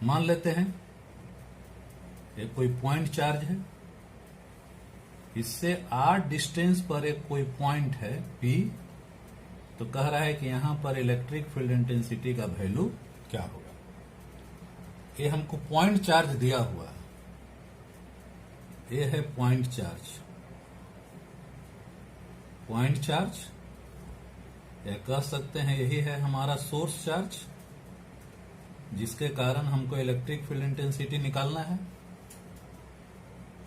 मान लेते हैं एक कोई पॉइंट चार्ज है, इससे r डिस्टेंस पर एक कोई पॉइंट है P, तो कह रहा है कि यहां पर इलेक्ट्रिक फील्ड इंटेंसिटी का वैल्यू क्या होगा। ये हमको पॉइंट चार्ज दिया हुआ है, ये है पॉइंट चार्ज। पॉइंट चार्ज या कह सकते हैं यही है हमारा सोर्स चार्ज, जिसके कारण हमको इलेक्ट्रिक फील्ड इंटेंसिटी निकालना है।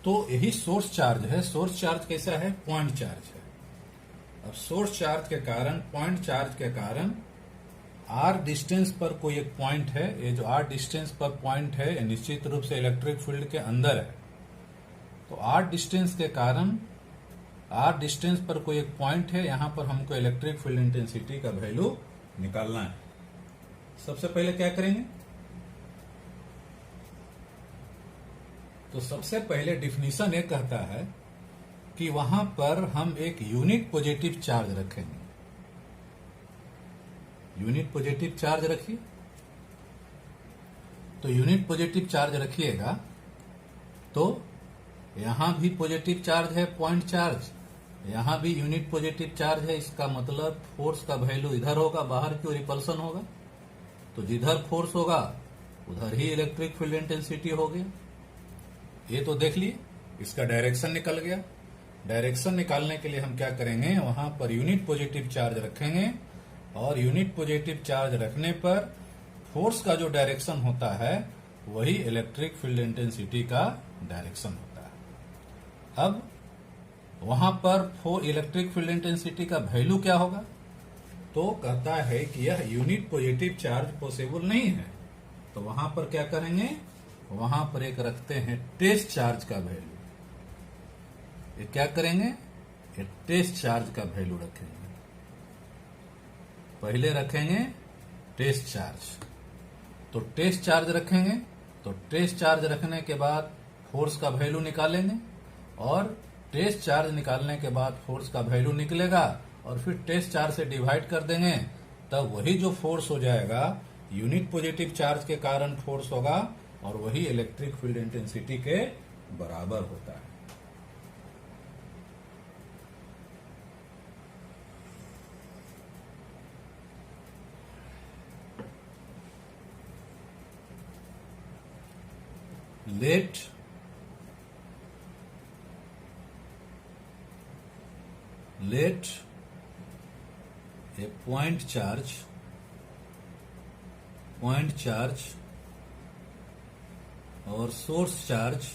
तो यही सोर्स चार्ज है। सोर्स चार्ज कैसा है? पॉइंट चार्ज है। अब सोर्स चार्ज के कारण, पॉइंट चार्ज के कारण r डिस्टेंस पर कोई एक पॉइंट है, ये जो r डिस्टेंस पर पॉइंट है ये निश्चित रूप से इलेक्ट्रिक फील्ड के अंदर है। तो r डिस्टेंस के कारण, r डिस्टेंस पर कोई एक पॉइंट है, यहां पर हमको इलेक्ट्रिक फील्ड इंटेंसिटी का वैल्यू निकालना है। सबसे पहले क्या करेंगे? तो सबसे पहले डिफिनीशन ये कहता है कि वहां पर हम एक यूनिट पॉजिटिव चार्ज रखेंगे। यूनिट पॉजिटिव चार्ज रखिए। तो यूनिट पॉजिटिव चार्ज रखिएगा तो यहां भी पॉजिटिव चार्ज है, पॉइंट चार्ज, यहां भी यूनिट पॉजिटिव चार्ज है। इसका मतलब फोर्स का वैल्यू इधर होगा, बाहर की ओर रिपल्सन होगा। तो जिधर फोर्स होगा उधर ही इलेक्ट्रिक फील्ड इंटेंसिटी हो गया। ये तो देख लिए, इसका डायरेक्शन निकल गया। डायरेक्शन निकालने के लिए हम क्या करेंगे? वहां पर यूनिट पॉजिटिव चार्ज रखेंगे और यूनिट पॉजिटिव चार्ज रखने पर फोर्स का जो डायरेक्शन होता है वही इलेक्ट्रिक फील्ड इंटेंसिटी का डायरेक्शन होता है। अब वहां पर इलेक्ट्रिक फील्ड इंटेंसिटी का वैल्यू क्या होगा? तो कहता है कि यह यूनिट पॉजिटिव चार्ज पॉसिबल नहीं है। तो वहां पर क्या करेंगे? वहां पर एक रखते हैं टेस्ट चार्ज का वैल्यू। ये क्या करेंगे? ये टेस्ट चार्ज का वैल्यू रखेंगे। पहले रखेंगे टेस्ट चार्ज। तो टेस्ट चार्ज रखेंगे, तो टेस्ट चार्ज रखने के बाद फोर्स का वैल्यू निकालेंगे और टेस्ट चार्ज निकालने के बाद फोर्स का वैल्यू निकलेगा और फिर टेस्ट चार्ज से डिवाइड कर देंगे, तब वही जो फोर्स हो जाएगा यूनिट पॉजिटिव चार्ज के कारण फोर्स होगा और वही इलेक्ट्रिक फील्ड इंटेंसिटी के बराबर होता है। let a point charge और source charge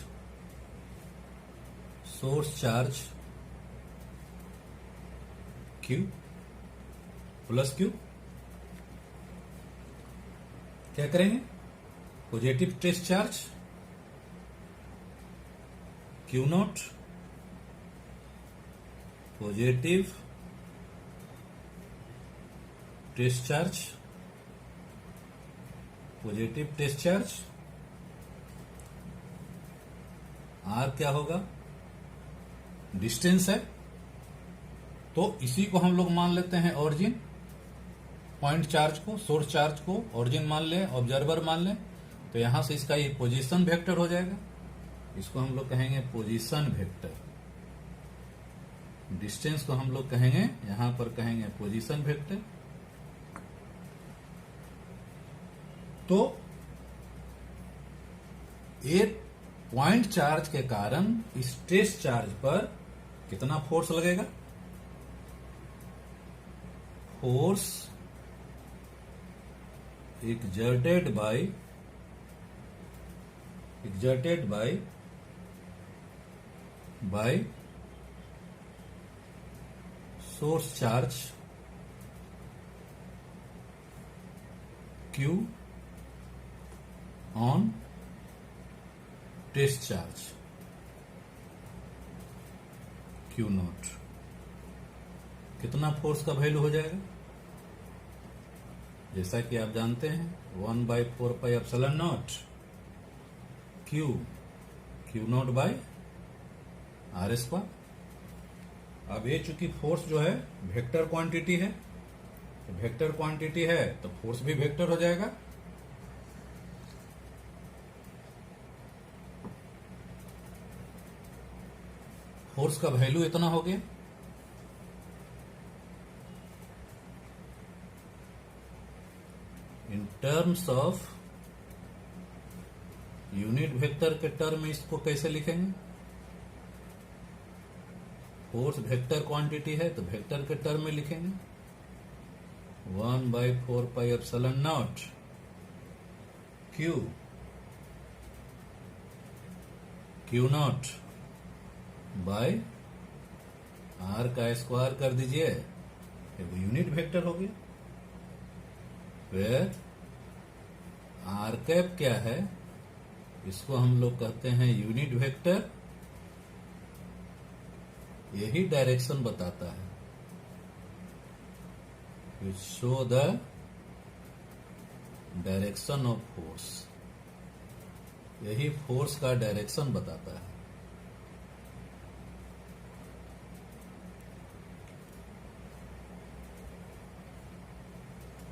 Q plus Q क्या करेंगे? Positive test charge Q naught, positive test charge, positive test charge R क्या होगा? डिस्टेंस है। तो इसी को हम लोग मान लेते हैं ऑरिजिन। पॉइंट चार्ज को, सोर्स चार्ज को ऑरिजिन मान लें, ऑब्जर्वर मान लें, तो यहां से इसका ये पोजीशन वेक्टर हो जाएगा। इसको हम लोग कहेंगे पोजीशन वेक्टर। डिस्टेंस को हम लोग कहेंगे, यहां पर कहेंगे पोजीशन वेक्टर। तो एक पॉइंट चार्ज के कारण इस टेस्ट चार्ज पर कितना फोर्स लगेगा? Force exerted by source charge Q on test charge Q naught. कितना फोर्स का वैल्यू हो जाएगा? जैसा कि आप जानते हैं 1/4πε0 Q naught by R square. अब ये चूंकि फोर्स जो है वेक्टर क्वांटिटी है, तो वेक्टर क्वांटिटी है तो फोर्स भी वेक्टर हो जाएगा। फोर्स का वैल्यू इतना हो गया। In terms of unit vector के टर्म में इसको कैसे लिखेंगे? फोर्स वेक्टर क्वांटिटी है तो वेक्टर के टर्म में लिखेंगे 1/4πε0 Q0 बाय आर का स्क्वायर कर दीजिए, वो यूनिट वेक्टर हो गया। फिर आर कैप क्या है? इसको हम लोग कहते हैं यूनिट वेक्टर। यही डायरेक्शन बताता है, which show the direction of force. यही फोर्स का डायरेक्शन बताता है।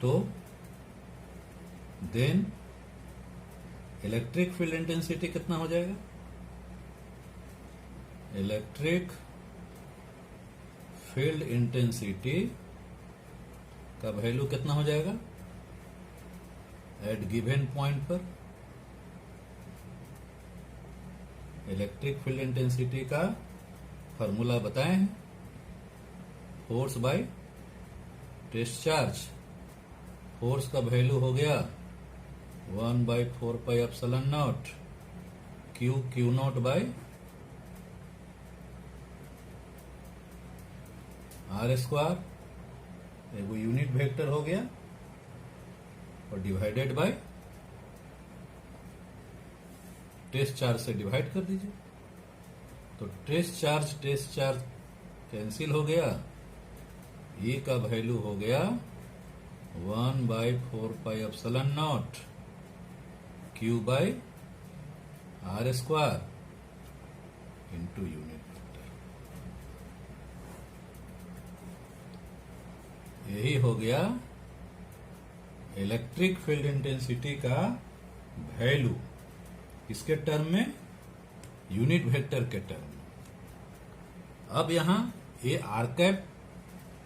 तो देन इलेक्ट्रिक फील्ड इंटेंसिटी कितना हो जाएगा? इलेक्ट्रिक फील्ड इंटेंसिटी का वैल्यू कितना हो जाएगा एट गिवन पॉइंट पर? इलेक्ट्रिक फील्ड इंटेंसिटी का फॉर्मूला बताए हैं, force by test charge. Force का वैल्यू हो गया 1/4πε0 Q0 बाय आर स्क्वायर। वो यूनिट वेक्टर हो गया और डिवाइडेड बाय टेस्ट चार्ज से डिवाइड कर दीजिए। तो टेस्ट चार्ज कैंसिल हो गया। E का वैल्यू हो गया 1/4πε0 Q by R square into unit vector. यही हो गया इलेक्ट्रिक फील्ड इंटेंसिटी का वैल्यू। इसके टर्म में, यूनिट वेक्टर के टर्म में। अब यहां ये आर कैप,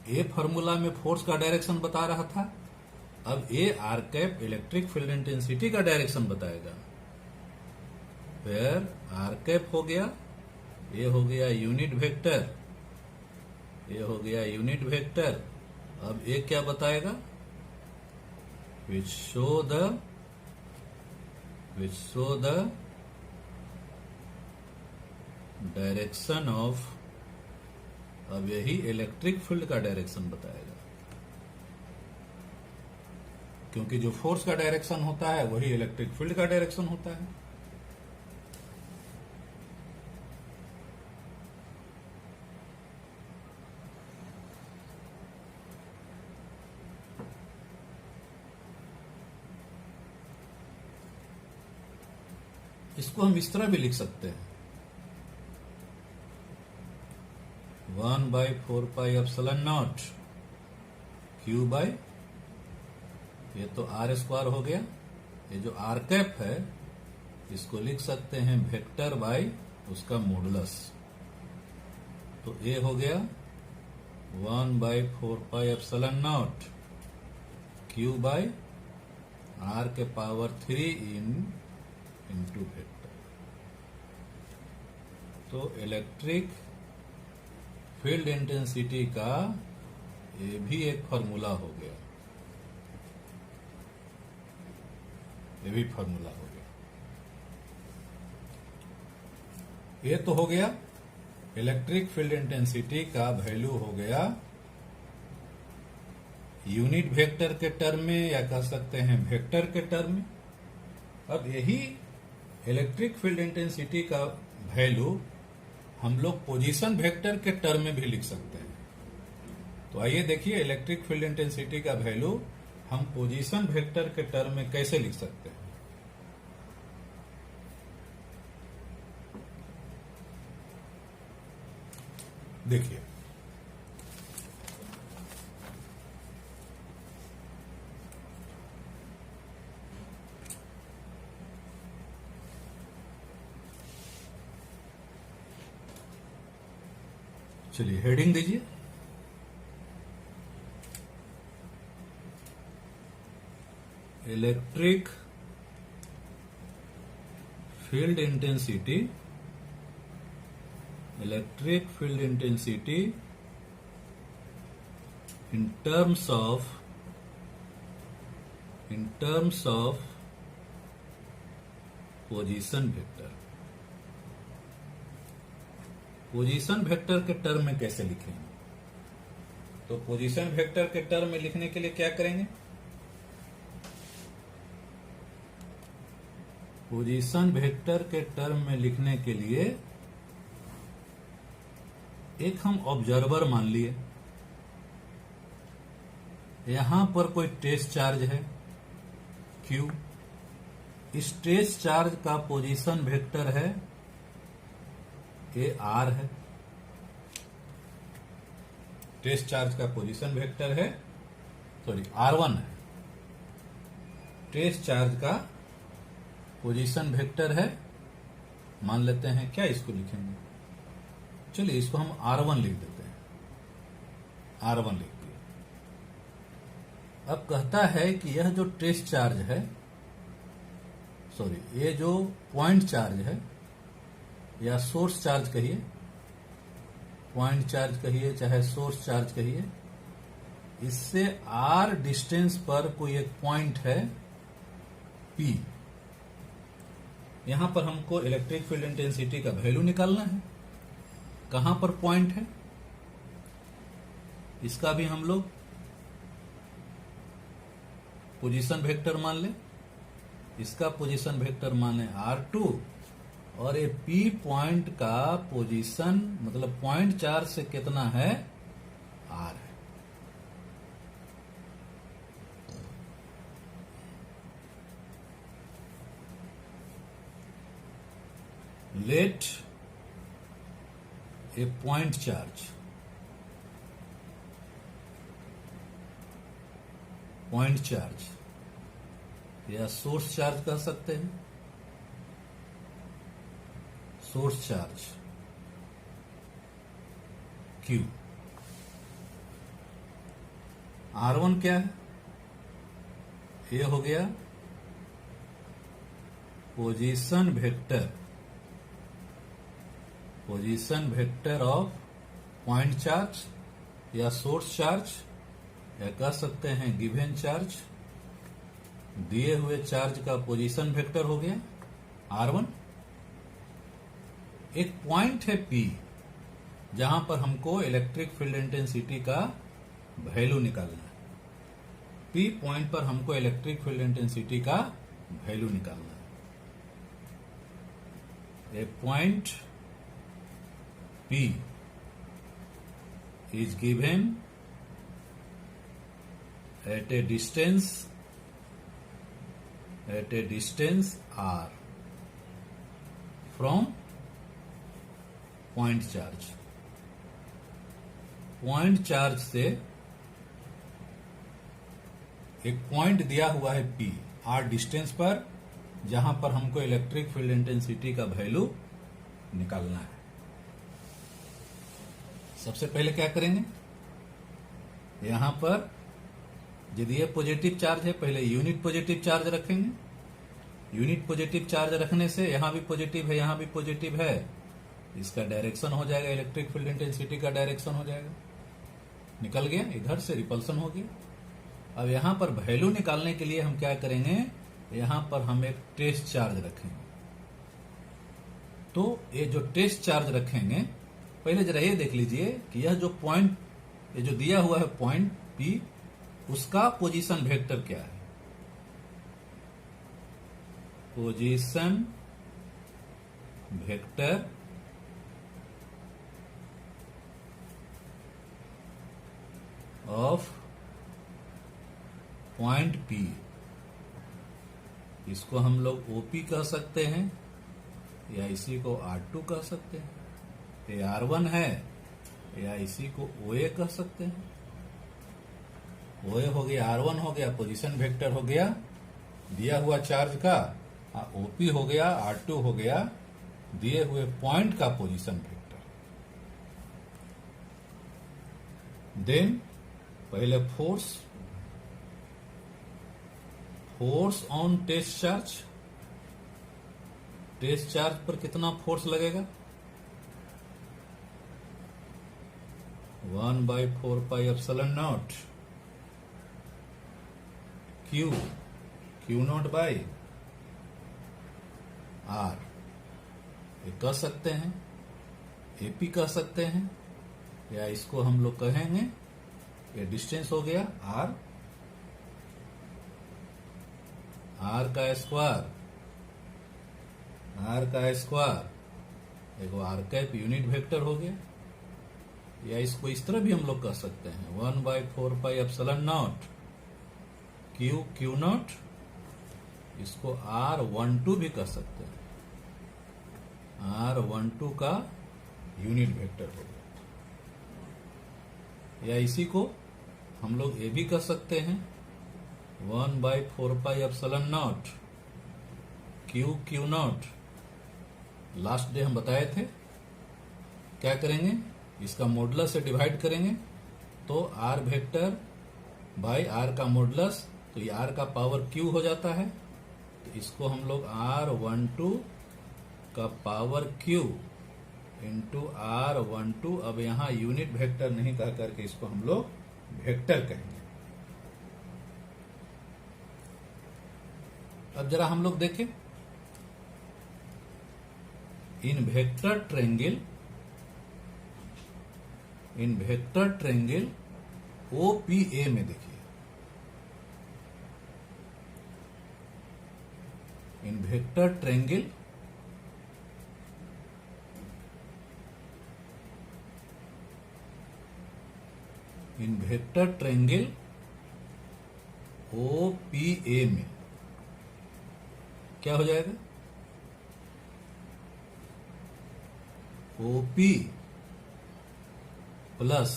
ये फॉर्मूला में फोर्स का डायरेक्शन बता रहा था। अब ये R cap electric field intensity का डायरेक्शन बताएगा। फिर आर कैप हो गया, ये हो गया यूनिट वेक्टर, ये हो गया यूनिट वेक्टर। अब ये क्या बताएगा? which show the direction of. अब यही इलेक्ट्रिक फील्ड का डायरेक्शन बताएगा, क्योंकि जो फोर्स का डायरेक्शन होता है वही इलेक्ट्रिक फील्ड का डायरेक्शन होता है। इसको हम इस तरह भी लिख सकते हैं 1/4πε0 Q बाय, ये तो आर स्क्वायर हो गया। ये जो आर कैप है इसको लिख सकते हैं वेक्टर बाय उसका मॉडुलस। तो ये हो गया 1/4πε0 Q बाय आर के पावर 3 इंटू वेक्टर। तो इलेक्ट्रिक फील्ड इंटेंसिटी का ये भी एक फॉर्मूला हो गया, ये भी फॉर्मूला हो गया। ये तो हो गया इलेक्ट्रिक फील्ड इंटेंसिटी का वैल्यू हो गया यूनिट वेक्टर के टर्म में, या कह सकते हैं वेक्टर के टर्म में। अब यही इलेक्ट्रिक फील्ड इंटेंसिटी का वैल्यू हम लोग पोजीशन वेक्टर के टर्म में भी लिख सकते हैं। तो आइए देखिए इलेक्ट्रिक फील्ड इंटेंसिटी का वैल्यू हम पोजीशन वेक्टर के टर्म में कैसे लिख सकते हैं। देखिए चलिए हेडिंग दीजिए। Electric field intensity, electric field intensity in terms of position vector. Position vector के टर्म में कैसे लिखेंगे? तो पोजीशन वेक्टर के टर्म में लिखने के लिए क्या करेंगे? पोजीशन वेक्टर के टर्म में लिखने के लिए एक हम ऑब्जर्वर मान लिए, यहां पर कोई टेस्ट चार्ज है Q, इस टेस्ट चार्ज का पोजीशन वेक्टर है AR है। टेस्ट चार्ज का पोजीशन वेक्टर है R1 है। टेस्ट चार्ज का पोजीशन वेक्टर है, मान लेते हैं क्या इसको लिखेंगे? चलिए इसको हम R1 लिख देते हैं। R1 लिख दिया। अब कहता है कि यह जो टेस्ट चार्ज है, ये जो पॉइंट चार्ज है या सोर्स चार्ज कहिए, पॉइंट चार्ज कहिए चाहे सोर्स चार्ज कहिए, इससे R डिस्टेंस पर कोई एक पॉइंट है P। यहां पर हमको इलेक्ट्रिक फील्ड इंटेंसिटी का वैल्यू निकालना है। कहां पर पॉइंट है, इसका भी हम लोग पोजीशन वेक्टर मान ले। इसका पोजीशन वेक्टर माने R2 और ये P पॉइंट का पोजीशन मतलब पॉइंट चार्ज से कितना है? R है। लेट ए पॉइंट चार्ज या सोर्स चार्ज कह सकते हैं, सोर्स चार्ज Q। R1 क्या है? ये हो गया position vector of point charge या सोर्स चार्ज, या कह सकते हैं गिवन चार्ज। दिए हुए चार्ज का पोजीशन वेक्टर हो गया R1। एक पॉइंट है P जहां पर हमको इलेक्ट्रिक फील्ड इंटेंसिटी का वैल्यू निकालना है। P पॉइंट पर हमको इलेक्ट्रिक फील्ड इंटेंसिटी का वैल्यू निकालना है। ए point P is given at a distance R from point charge। Point charge से एक पॉइंट दिया हुआ है P R डिस्टेंस पर, जहां पर हमको इलेक्ट्रिक फील्ड इंटेंसिटी का वैल्यू निकालना है। सबसे पहले क्या करेंगे? यहां पर यदि ये पॉजिटिव चार्ज है, पहले यूनिट पॉजिटिव चार्ज रखेंगे। यूनिट पॉजिटिव चार्ज रखने से यहां भी पॉजिटिव है, यहां भी पॉजिटिव है, इसका डायरेक्शन हो जाएगा, इलेक्ट्रिक फील्ड इंटेंसिटी का डायरेक्शन हो जाएगा। निकल गया, इधर से रिपल्सन हो गया। अब यहां पर वैल्यू निकालने के लिए हम क्या करेंगे? यहां पर हम एक टेस्ट चार्ज रखेंगे। तो ये जो टेस्ट चार्ज रखेंगे, पहले जरा ये देख लीजिए कि यह जो पॉइंट, ये जो दिया हुआ है पॉइंट P, उसका पोजीशन वेक्टर क्या है? Position vector of point P, इसको हम लोग OP कह सकते हैं या इसी को R2 कह सकते हैं। ये R1 है या इसी को OA कह सकते हैं। OA हो गया, R1 हो गया, पोजीशन वेक्टर हो गया दिया हुआ चार्ज का, OP हो गया, R2 हो गया दिए हुए पॉइंट का पोजीशन वेक्टर। देन पहले फोर्स ऑन टेस्ट चार्ज पर कितना फोर्स लगेगा? 1/4πε0 Q नॉट बाई R। ये कह सकते हैं, एपी कह सकते हैं, या इसको हम लोग कहेंगे ये डिस्टेंस हो गया R का स्क्वायर एगो R कैप यूनिट वेक्टर हो गया, या इसको इस तरह भी हम लोग कह सकते हैं 1/4πε0 Q नॉट, इसको R12 भी कह सकते हैं, R12 का यूनिट वेक्टर हो गया, या इसी को हम लोग ये भी कह सकते हैं 1/4πε0 Q नॉट। लास्ट डे हम बताए थे क्या करेंगे, इसका मॉडुलस से डिवाइड करेंगे तो R वेक्टर बाई R का मॉडुलस, तो ये R का पावर Q हो जाता है, तो इसको हम लोग R12 का पावर Q इंटू R12। अब यहां यूनिट वेक्टर नहीं कह करके इसको हम लोग वेक्टर कहेंगे। अब जरा हम लोग देखें इन वेक्टर ट्रेंगल OPA में देखिए, इन वेक्टर ट्रेंगल OPA में क्या हो जाएगा? OP plus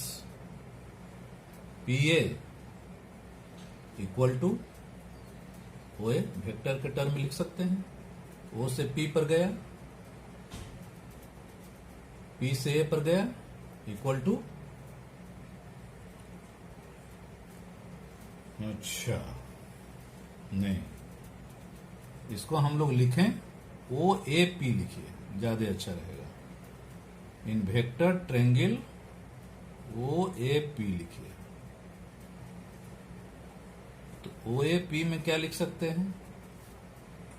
PA equal to OA, vector के टर्म में लिख सकते हैं। O से P पर गया, P से A पर गया, इक्वल टू, अच्छा नहीं, इसको हम लोग लिखें OAP लिखिए, ज्यादा अच्छा रहेगा। इन वेक्टर ट्रेंगल OAP लिखिए, तो OAP में क्या लिख सकते हैं?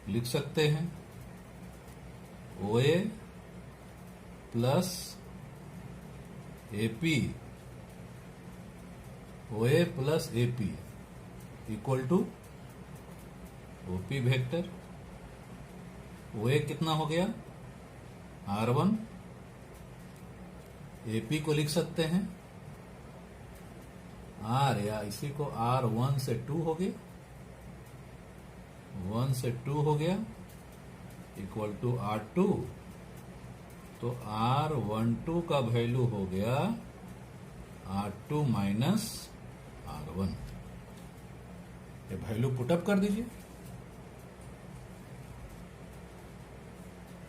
लिख सकते हैं OA plus AP equal to OP vector. OA कितना हो गया? R1। AP को लिख सकते हैं R, या इसी को R1 से 2 हो गया, 1 से 2 हो गया, इक्वल टू R2। तो R12 का वैल्यू हो गया R2 माइनस R1। ये वैल्यू पुटअप कर दीजिए,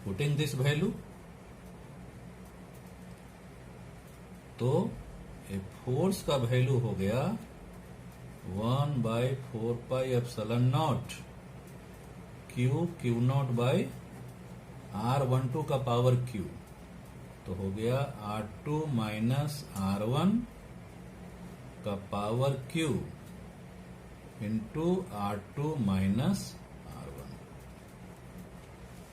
पुटिंग दिस वैल्यू, तो ए फोर्स का वैल्यू हो गया 1/4πε0 Q नॉट बाई R12 का पावर Q, तो हो गया R2 माइनस R1 का power Q into R2 minus R1।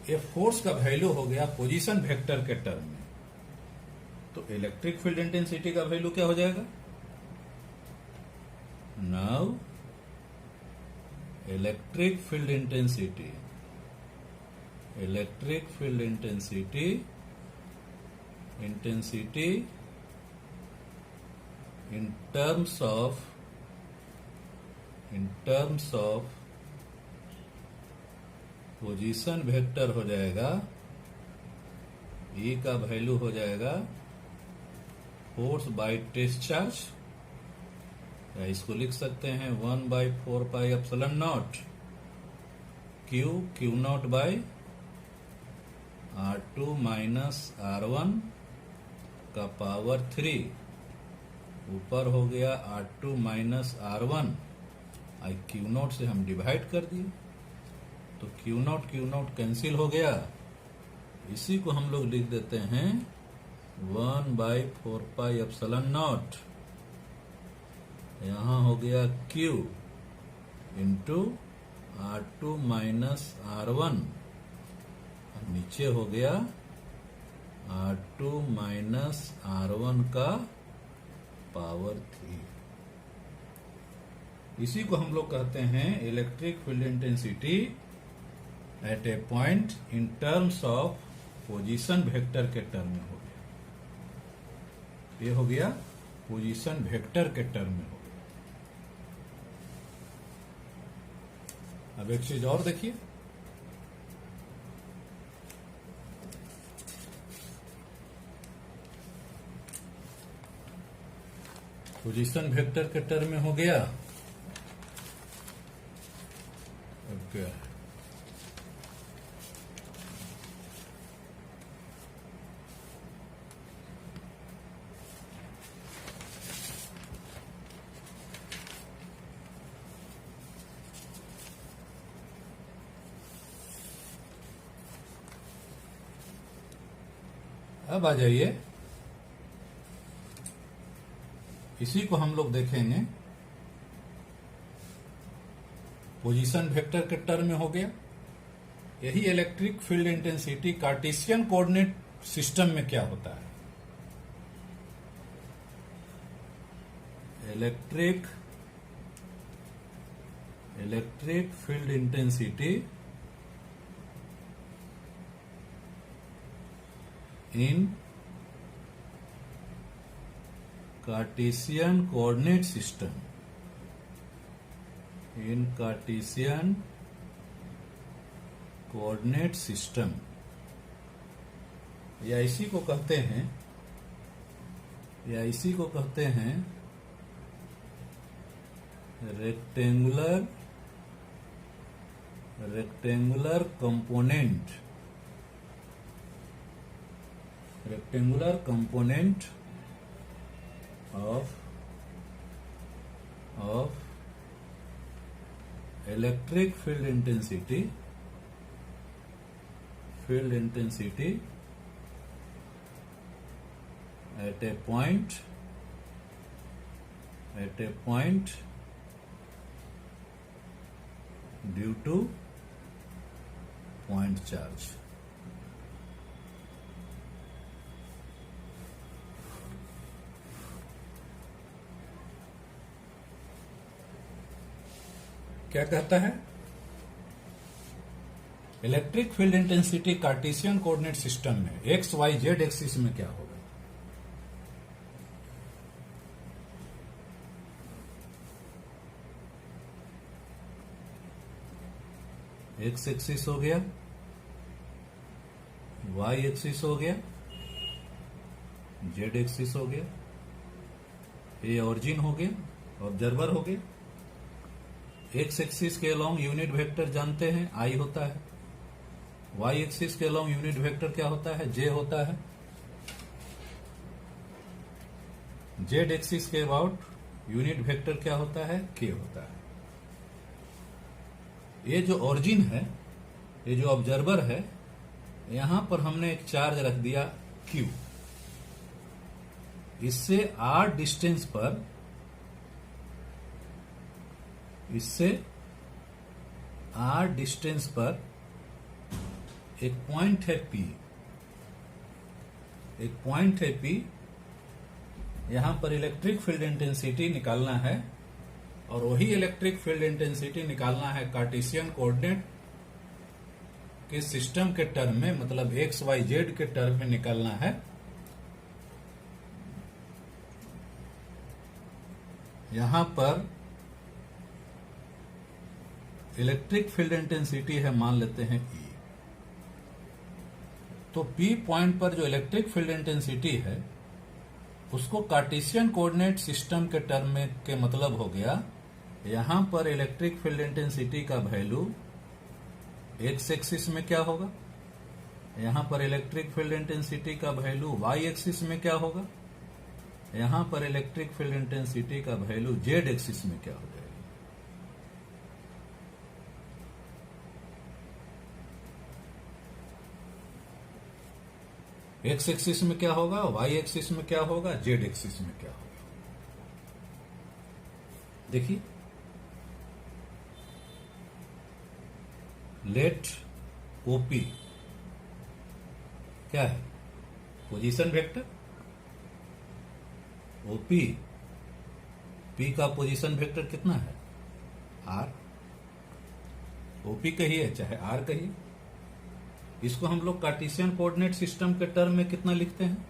ये फोर्स का वैल्यू हो गया पोजीशन वेक्टर के टर्म में। तो इलेक्ट्रिक फील्ड इंटेंसिटी का वैल्यू क्या हो जाएगा? Now electric field intensity in terms of position vector हो जाएगा, E का वैल्यू हो जाएगा फोर्स बाय टेस्ट चार्ज, या इसको लिख सकते हैं 1/4πε0 Q naught bye R2 minus R1 का पावर 3 ऊपर हो गया R2 माइनस R1, Q0 से हम डिवाइड कर दिए तो Q0 कैंसिल हो गया। इसी को हम लोग लिख देते हैं 1/4 पाई एप्सिलॉन नॉट। यहां हो गया Q into R2 minus R1, नीचे हो गया R2 माइनस R1 का पावर 3। इसी को हम लोग कहते हैं electric field intensity at A point in terms of position vector के टर्म में हो गया। ये हो गया पोजीशन वेक्टर के टर्म में हो गया। अब एक चीज और देखिए, पोजीशन वेक्टर के टर्म में हो गया। ओके, अब आ जाइए, इसी को हम लोग देखेंगे पोजीशन वेक्टर के टर्म में हो गया। यही electric field intensity Cartesian coordinate system में क्या होता है। Electric field intensity in Cartesian coordinate system, in Cartesian coordinate system, या इसी को कहते हैं rectangular component of electric field intensity at a point due to point charge। क्या कहता है, electric field intensity Cartesian coordinate system में एक्स वाई जेड एक्सिस में क्या होगा। एक्स एक्सिस हो गया, वाई एक्सिस हो गया, जेड एक्सिस हो गया। ये ऑरिजिन हो गया, ऑब्जर्वर हो गया। एक्स एक्सिस के अलोंग यूनिट वेक्टर जानते हैं आई होता है, वाई एक्सिस के अलोंग यूनिट वेक्टर क्या होता है, जे होता है। जेड एक्सिस के अबाउट यूनिट वेक्टर क्या होता है, के होता है। ये जो ओरिजिन है, ये जो ऑब्जर्वर है, यहां पर हमने एक चार्ज रख दिया Q। इससे R डिस्टेंस पर एक पॉइंट है P, यहां पर इलेक्ट्रिक फील्ड इंटेंसिटी निकालना है, और वही इलेक्ट्रिक फील्ड इंटेंसिटी निकालना है कार्टेशियन कोऑर्डिनेट के सिस्टम के टर्म में, मतलब एक्स वाई जेड के टर्म में निकालना है। यहां पर इलेक्ट्रिक फील्ड इंटेंसिटी है, मान लेते हैं E। तो P पॉइंट पर जो इलेक्ट्रिक फील्ड इंटेंसिटी है उसको कार्टेशियन कोऑर्डिनेट सिस्टम के टर्म में के मतलब हो गया, यहां पर इलेक्ट्रिक फील्ड इंटेंसिटी का वैल्यू एक्स एक्सिस में क्या होगा, यहां पर इलेक्ट्रिक फील्ड इंटेंसिटी का वैल्यू वाई एक्सिस में क्या होगा। यहां पर इलेक्ट्रिक फील्ड इंटेंसिटी का वैल्यू जेड एक्सिस में क्या हो जाएगा? एक्स एक्सिस में क्या होगा, वाई एक्सिस में क्या होगा, जेड एक्सिस में क्या होगा? देखिए, लेट ओपी क्या है? Position vector. ओपी, पी का पोजीशन वेक्टर कितना है? आर। ओपी कहिए चाहे आर कहिए, इसको हम लोग कार्टेशियन कोऑर्डिनेट सिस्टम के टर्म में कितना लिखते हैं?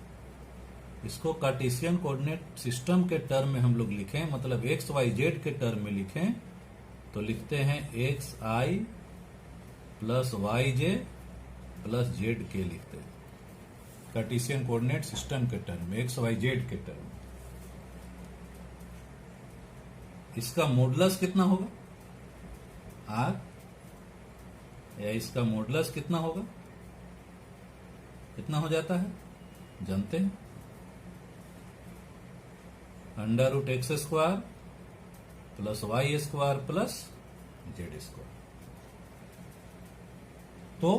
इसको कार्टेशियन कोऑर्डिनेट सिस्टम के टर्म में हम लोग लिखें, मतलब एक्स वाई जेड के टर्म में लिखें तो लिखते हैं x i plus y j plus z के लिखते हैं कार्टेशियन कोऑर्डिनेट सिस्टम के टर्म में, एक्स वाई जेड के टर्म में। इसका मॉडुलस कितना होगा? आर। या इसका मॉडुलस कितना होगा? कितना हो जाता है जानते हैं? Under root x square plus y square plus z square. तो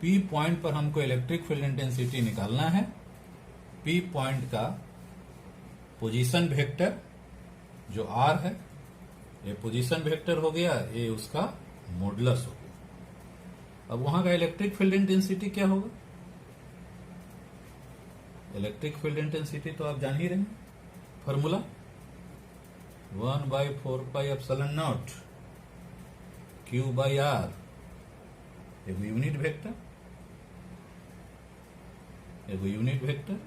पी पॉइंट पर हमको इलेक्ट्रिक फील्ड इंटेंसिटी निकालना है। पी पॉइंट का पोजीशन वेक्टर जो आर है, ये पोजीशन वेक्टर हो गया, ये उसका मॉडुलस हो गया। अब वहां का इलेक्ट्रिक फील्ड इंटेंसिटी क्या होगा? इलेक्ट्रिक फील्ड इंटेंसिटी तो आप जान ही रहे हैं, फॉर्मूला 1/4πε0 Q/R, एगो यूनिट वेक्टर, एगो यूनिट वेक्टर,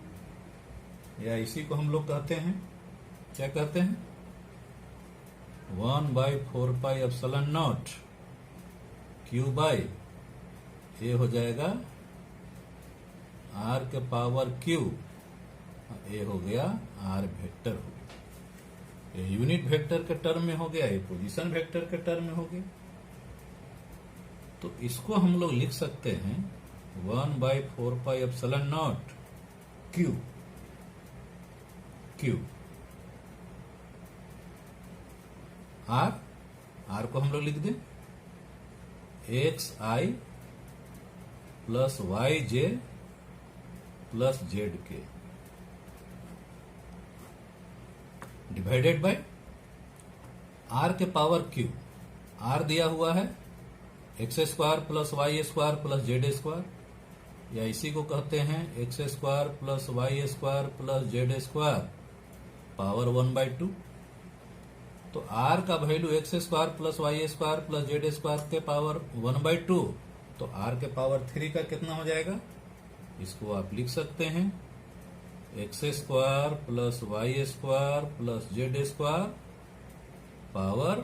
या इसी को हम लोग कहते हैं, क्या कहते हैं? 1/4πε0 Q/, ये हो जाएगा R के पावर Q, ये हो गया R वेक्टर हो गया। ये यूनिट वेक्टर के टर्म में हो गया, ये पोजीशन वेक्टर के टर्म में हो गया। तो इसको हम लोग लिख सकते हैं 1/4πε0 Q, R को हम लोग लिख दें x i plus y j plus z k divided by R के पावर क्यू। आर दिया हुआ है x square plus y square plus z square, या इसी को कहते हैं x square plus y square plus z square power 1/2। तो आर का value x square plus y square plus z square के पावर 1/2, तो आर के पावर 3 का कितना हो जाएगा? इसको आप लिख सकते हैं x square plus y square plus z square power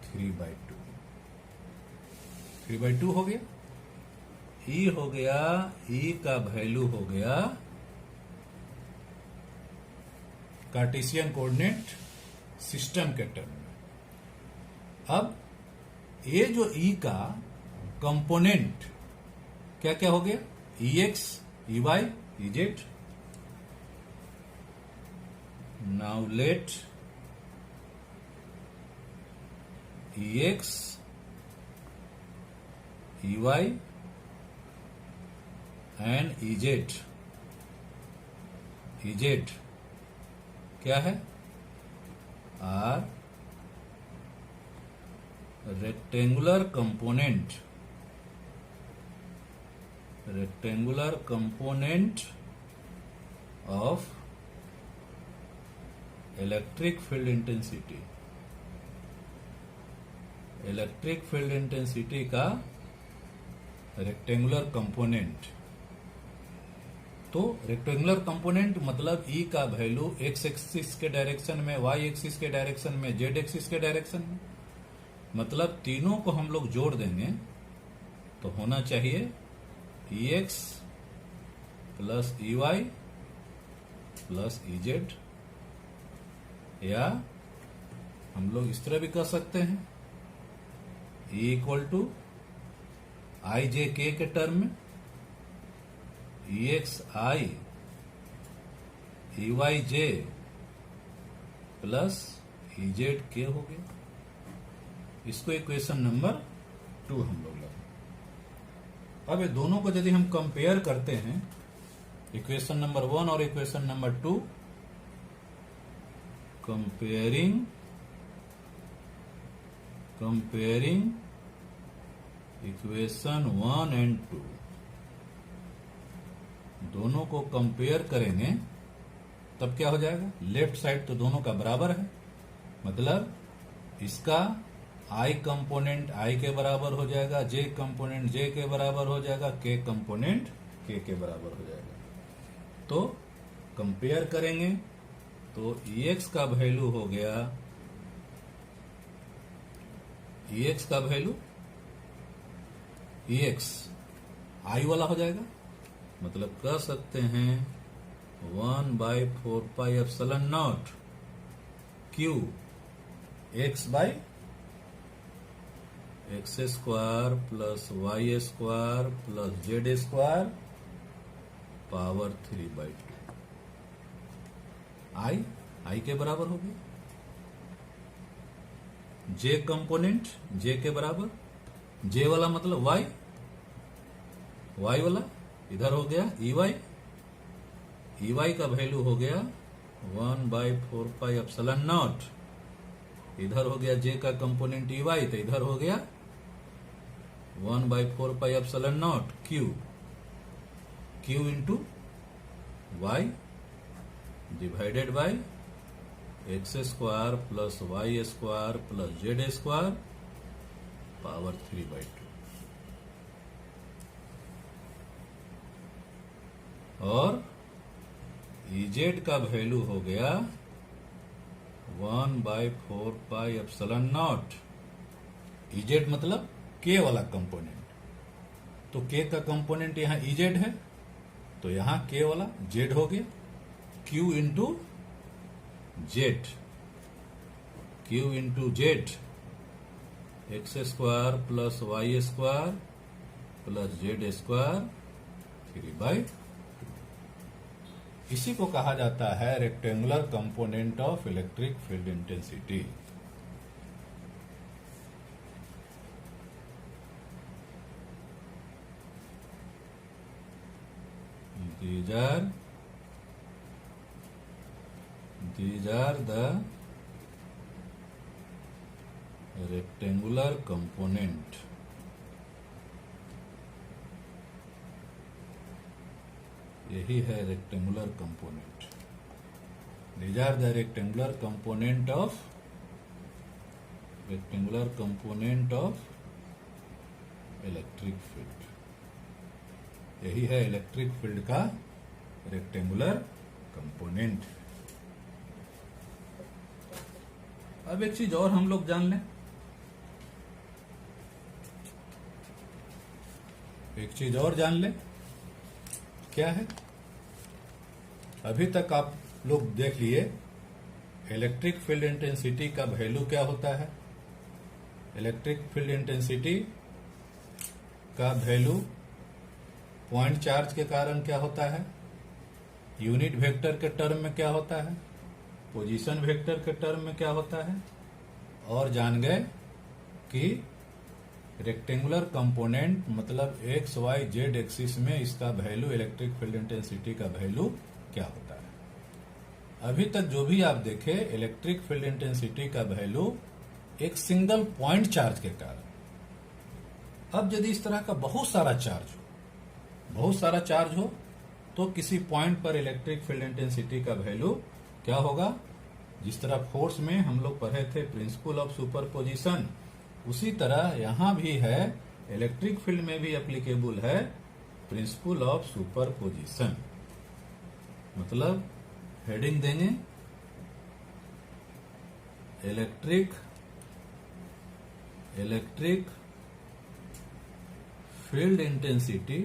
3/2। 3/2 हो गया। ई हो गया, ई का वैल्यू हो गया कार्टेशियन कोऑर्डिनेट सिस्टम के टर्म में। अब ये जो ई का कंपोनेंट क्या क्या हो गया? E X, E Y, E Z. Now let E X, E Y and E Z. E Z क्या है? Are rectangular component, rectangular component of electric field intensity. Electric field intensity का रेक्टेंगुलर कंपोनेंट। तो rectangular component मतलब E का value X axis के direction में, Y axis के direction में, जेड एक्सिस के डायरेक्शन में, मतलब तीनों को हम लोग जोड़ देंगे तो होना चाहिए E X plus E Y plus E Z, या हम लोग इस तरह भी कह सकते हैं ई इक्वल टू आई जे के टर्म में ई एक्स आई EY J plus EZ K हो गया। इसको इक्वेशन नंबर 2 हम लोग लगे। अब ये दोनों को यदि हम कंपेयर करते हैं, इक्वेशन नंबर 1 और equation number 2, comparing equation 1 and 2, दोनों को कंपेयर करेंगे तब क्या हो जाएगा? लेफ्ट साइड तो दोनों का बराबर है, मतलब इसका I कंपोनेंट I के बराबर हो जाएगा, J कंपोनेंट J के बराबर हो जाएगा, K कंपोनेंट K के बराबर हो जाएगा। तो कंपेयर करेंगे तो EX का वैल्यू हो गया, EX का वैल्यू EX I वाला हो जाएगा, मतलब कह सकते हैं 1/4πε0 Q X by x square plus y square plus z square power 3/2। I के बराबर हो गया, जे कंपोनेंट जे के बराबर, जे वाला मतलब वाई, वाई वाला इधर हो गया EY का वैल्यू हो गया 1/4πε0, इधर हो गया जे का कंपोनेंट EY, तो इधर हो गया 1/4πε0 Q into y divided by x square plus y square plus z square power 3/2। और EZ का वैल्यू हो गया 1/4πε0, EZ मतलब K वाला कंपोनेंट, तो K का कंपोनेंट यहां EZ है, तो यहां K वाला Z हो गया, Q into z, Q into z x square plus y square plus z square 3/2। इसी को कहा जाता है rectangular component of electric field intensity. These are the rectangular component यही है rectangular component. These are the rectangular component of electric field, यही है electric field का रेक्टेंगुलर कंपोनेंट। अब एक चीज और हम लोग जान लें, क्या है? अभी तक आप लोग देख लिए इलेक्ट्रिक फील्ड इंटेंसिटी का वैल्यू क्या होता है। इलेक्ट्रिक फील्ड इंटेंसिटी का वैल्यू पॉइंट चार्ज के कारण क्या होता है, यूनिट वेक्टर के टर्म में क्या होता है, पोजीशन वेक्टर के टर्म में क्या होता है, और जान गए कि रेक्टेंगुलर कंपोनेंट मतलब एक्स वाई जेड एक्सिस में इसका वैल्यू, इलेक्ट्रिक फील्ड इंटेंसिटी का वैल्यू क्या होता है। अभी तक जो भी आप देखे इलेक्ट्रिक फील्ड इंटेंसिटी का वैल्यू एक सिंगल पॉइंट चार्ज के कारण। अब यदि इस तरह का बहुत सारा चार्ज हो तो किसी पॉइंट पर इलेक्ट्रिक फील्ड इंटेंसिटी का वैल्यू क्या होगा। जिस तरह फोर्स में हम लोग पढ़े थे प्रिंसिपल ऑफ सुपरपोजिशन, उसी तरह यहां भी है, इलेक्ट्रिक फील्ड में भी एप्लीकेबल है प्रिंसिपल ऑफ सुपरपोजिशन। मतलब हेडिंग देंगे electric field intensity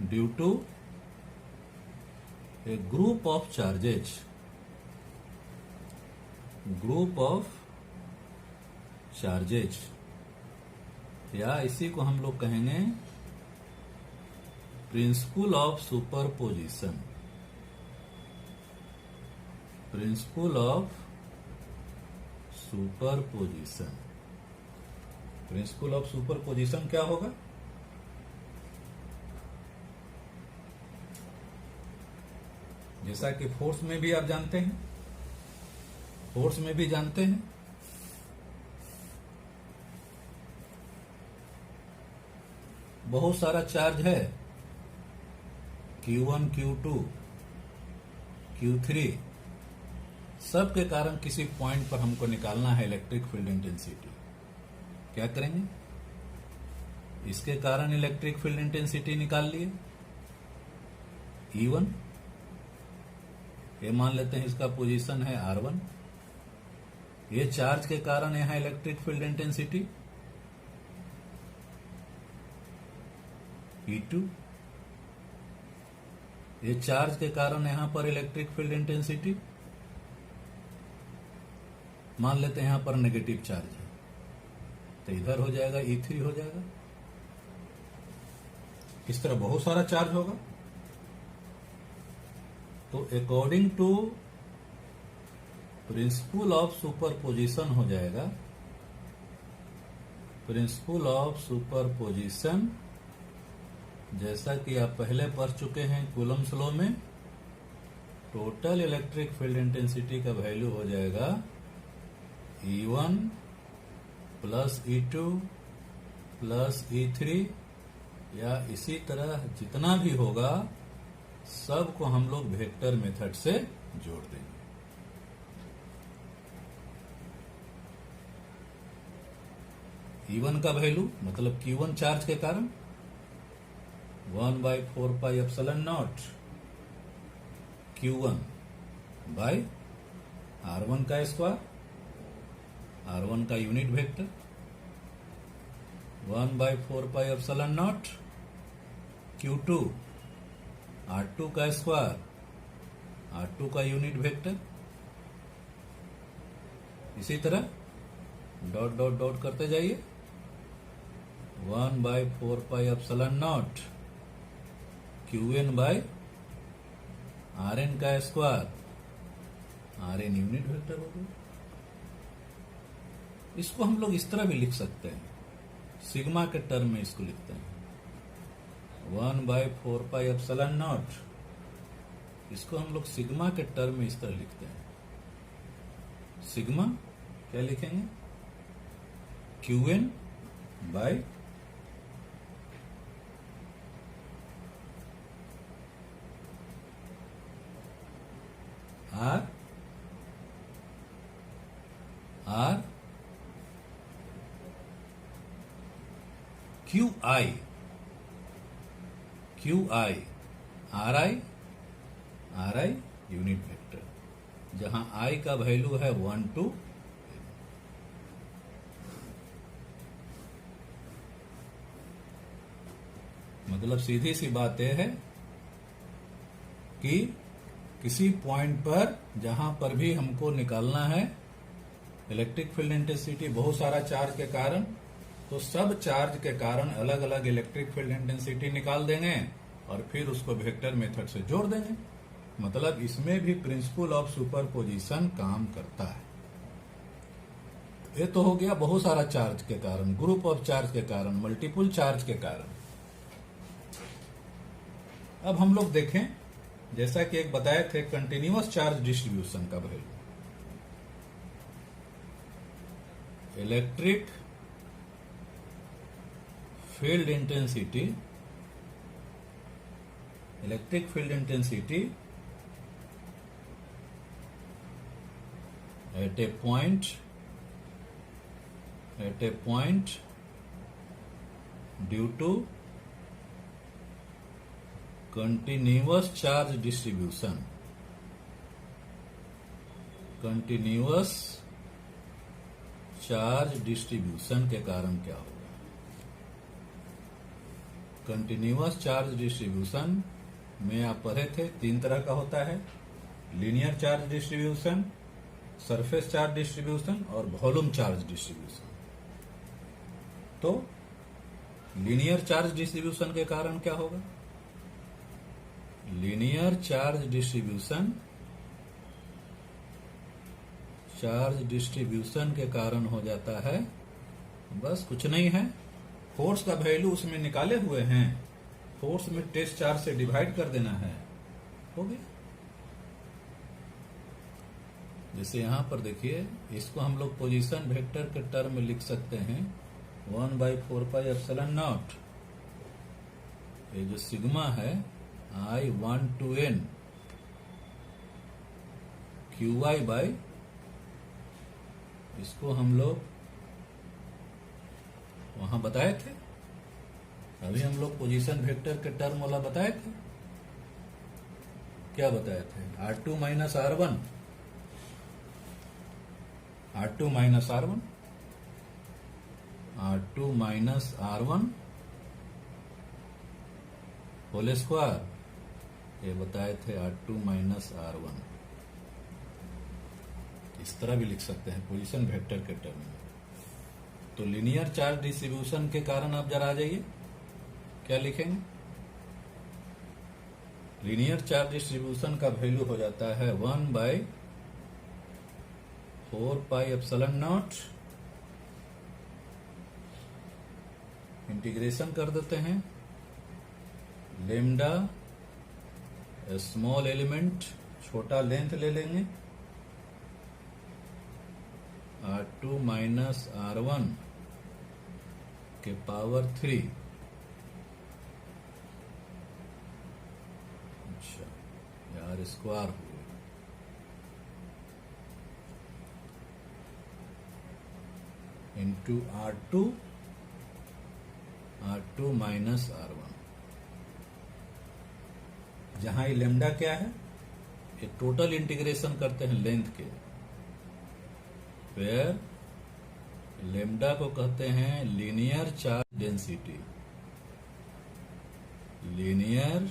due to a group of charges, या इसी को हम लोग कहेंगे principal of superposition, principal of superposition, principal of superposition क्या होगा? जैसा कि फोर्स में भी आप जानते हैं, फोर्स में भी जानते हैं, बहुत सारा चार्ज है, Q1, Q2, Q3, सब के कारण किसी पॉइंट पर हमको निकालना है इलेक्ट्रिक फील्ड इंटेंसिटी। क्या करेंगे? इसके कारण इलेक्ट्रिक फील्ड इंटेंसिटी निकाल लिए E1, ये मान लेते हैं इसका पोजीशन है R1, ये चार्ज के कारण यहां इलेक्ट्रिक फील्ड इंटेंसिटी E2, ये चार्ज के कारण यहां पर इलेक्ट्रिक फील्ड इंटेंसिटी, मान लेते हैं यहां पर नेगेटिव चार्ज है तो इधर हो जाएगा E3 हो जाएगा। इस तरह बहुत सारा चार्ज होगा। तो according to principle of superposition हो जाएगा, प्रिंसिपल ऑफ सुपरपोजिशन जैसा कि आप पहले पढ़ चुके हैं कूलम्स लॉ में, टोटल इलेक्ट्रिक फील्ड इंटेंसिटी का वैल्यू हो जाएगा E1 plus E2 plus E3, या इसी तरह जितना भी होगा सब को हम लोग वेक्टर मेथड से जोड़ देंगे। E1 का वैल्यू मतलब Q1 चार्ज के कारण 1/4πε0 Q1 बाय R1 का स्क्वायर, R1 का यूनिट वेक्टर 1/4πε0 Q2 R2 का स्क्वायर, R2 का यूनिट वेक्टर, इसी तरह डॉट डॉट डॉट करते जाइए 1/4πε0 Qn बाय Rn का स्क्वायर, Rn यूनिट वेक्टर हो गया। इसको हम लोग इस तरह भी लिख सकते हैं, सिग्मा के टर्म में इसको लिखते हैं 1/4πε0, इसको हम लोग सिग्मा के टर्म में इस तरह लिखते हैं। सिग्मा क्या लिखेंगे? Qn by R QI, RI unit vector, जहां I का वैल्यू है 1 to n। मतलब सीधी सी बात यह है कि किसी पॉइंट पर जहां पर भी हमको निकालना है इलेक्ट्रिक फील्ड इंटेंसिटी बहुत सारा चार्ज के कारण, तो सब चार्ज के कारण अलग अलग इलेक्ट्रिक फील्ड इंटेंसिटी निकाल देंगे और फिर उसको वेक्टर मेथड से जोड़ देंगे। मतलब इसमें भी प्रिंसिपल ऑफ सुपरपोजिशन काम करता है। ये तो हो गया बहुत सारा चार्ज के कारण, ग्रुप ऑफ चार्ज के कारण, मल्टीपल चार्ज के कारण। अब हम लोग देखें, जैसा कि एक बताए थे कंटिन्यूअस चार्ज डिस्ट्रीब्यूशन का value, electric field intensity, electric field intensity at a point due to continuous charge distribution, continuous charge distribution के कारण क्या होगा? कंटिन्यूअस चार्ज डिस्ट्रीब्यूशन में आप पढ़े थे 3 तरह का होता है, linear charge distribution, surface charge distribution और वॉल्यूम चार्ज डिस्ट्रीब्यूशन। तो लीनियर चार्ज डिस्ट्रीब्यूशन के कारण क्या होगा? लीनियर चार्ज डिस्ट्रीब्यूशन के कारण हो जाता है। बस कुछ नहीं है, फोर्स का वैल्यू उसमें निकाले हुए हैं, फोर्स में टेस्ट चार्ज से डिवाइड कर देना है, हो गया। जैसे यहां पर देखिए, इसको हम लोग पोजीशन वेक्टर के टर्म में लिख सकते हैं 1/4πε0। ये जो सिग्मा है I1 to N QI bye, इसको हम लोग वहां बताए थे, अभी हम लोग पोजीशन वेक्टर के टर्म वाला बताए थे। क्या बताए थे? R2 minus R1, R2 minus R1, R2 minus R1 whole square, ये बताए थे R2 माइनस R1। इस तरह भी लिख सकते हैं पोजीशन वेक्टर के टर्म में। तो लीनियर चार्ज डिस्ट्रीब्यूशन के कारण आप जरा आ जाइए, क्या लिखेंगे? लीनियर चार्ज डिस्ट्रीब्यूशन का वैल्यू हो जाता है 1/4πε0, इंटीग्रेशन कर देते हैं, लेमडा स्मॉल एलिमेंट, छोटा लेंथ ले लेंगे, R2 माइनस R1 के पावर 3। अच्छा, यार स्क्वायर हो गया, इंटू R2 माइनस R1। जहां ये लेमडा क्या है, ये टोटल इंटीग्रेशन करते हैं लेंथ के, फिर लेमडा को कहते हैं linear charge density. Linear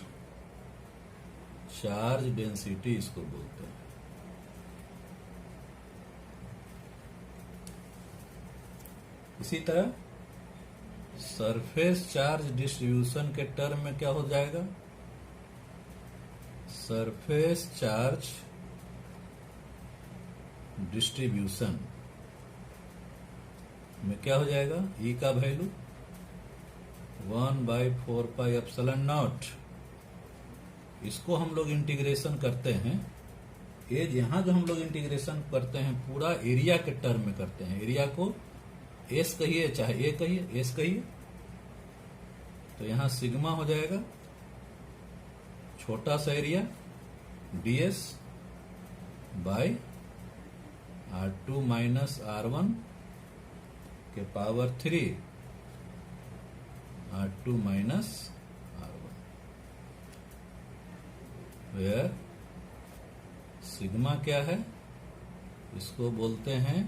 charge density इसको बोलते हैं। इसी तरह सरफेस चार्ज डिस्ट्रीब्यूशन के टर्म में क्या हो जाएगा? सरफेस चार्ज डिस्ट्रीब्यूशन में क्या हो जाएगा? E का वैल्यू 1/4πε0। इसको हम लोग इंटीग्रेशन करते हैं, ये यहां जो हम लोग इंटीग्रेशन करते हैं पूरा एरिया के टर्म में करते हैं। एरिया को S कहिए चाहे A कहिए, S कहिए, तो यहां सिग्मा हो जाएगा छोटा सा area ds bye R2 minus R1 के power 3 R2 minus R1, where sigma क्या है? इसको बोलते हैं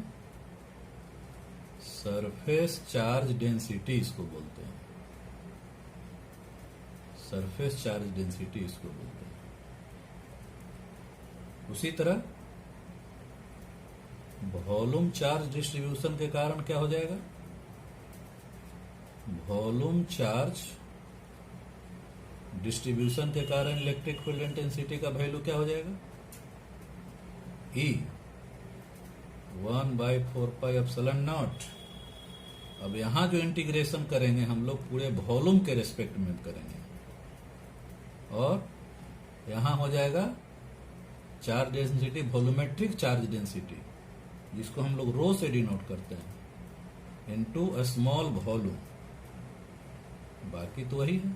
सरफेस चार्ज डेंसिटी, इसको बोलते हैं सरफेस चार्ज डेंसिटी, इसको बोलते हैं। उसी तरह वॉल्यूम चार्ज डिस्ट्रीब्यूशन के कारण क्या हो जाएगा? वॉल्यूम चार्ज डिस्ट्रीब्यूशन के कारण इलेक्ट्रिक फील्ड इंटेंसिटी का वैल्यू क्या हो जाएगा? E 1/4πε0। अब यहां जो इंटीग्रेशन करेंगे हम लोग पूरे वॉल्यूम के रेस्पेक्ट में करेंगे, और यहां हो जाएगा charge density, volumetric charge density, जिसको हम लोग रो से डिनोट करते हैं, इनटू अ स्मॉल वॉल्यूम। बाकी तो वही है,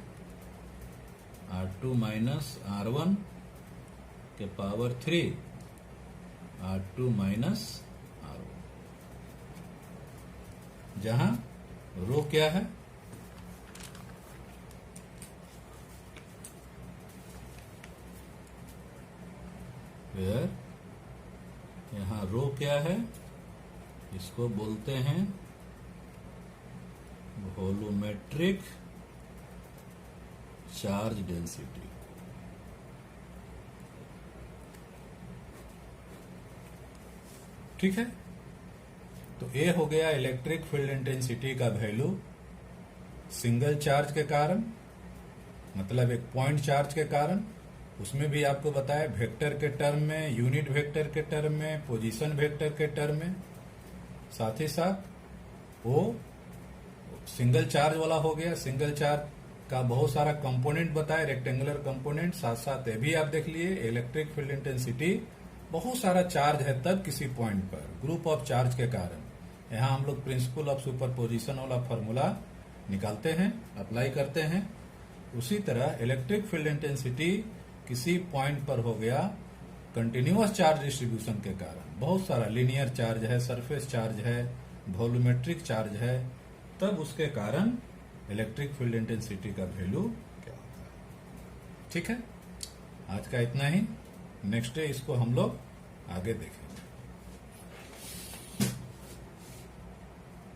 R2 माइनस R1 के पावर 3 R2 माइनस R1, जहां रो क्या है? फिर यहां रो क्या है? इसको बोलते हैं वॉल्यूमेट्रिक चार्ज डेंसिटी। ठीक है, तो ये हो गया इलेक्ट्रिक फील्ड इंटेंसिटी का वैल्यू सिंगल चार्ज के कारण, मतलब एक पॉइंट चार्ज के कारण, उसमें भी आपको बताया वेक्टर के टर्म में, यूनिट वेक्टर के टर्म में, पोजीशन वेक्टर के टर्म में, साथ ही साथ वो सिंगल चार्ज वाला हो गया। सिंगल चार्ज का बहुत सारा कंपोनेंट बताया, रेक्टेंगुलर कंपोनेंट। साथ साथ ये भी आप देख लिए इलेक्ट्रिक फील्ड इंटेंसिटी, बहुत सारा चार्ज है तब किसी पॉइंट पर ग्रुप ऑफ चार्ज के कारण। यहाँ हम लोग प्रिंसिपल ऑफ सुपरपोजिशन वाला फॉर्मूला निकालते हैं, अप्लाई करते हैं। उसी तरह इलेक्ट्रिक फील्ड इंटेंसिटी किसी पॉइंट पर हो गया कंटिन्यूअस चार्ज डिस्ट्रीब्यूशन के कारण, बहुत सारा लीनियर चार्ज है, सरफेस चार्ज है, वॉल्यूमेट्रिक चार्ज है, तब उसके कारण इलेक्ट्रिक फील्ड इंटेंसिटी का वैल्यू क्या होता है। ठीक है, आज का इतना ही। नेक्स्ट डे इसको हम लोग आगे देखेंगे।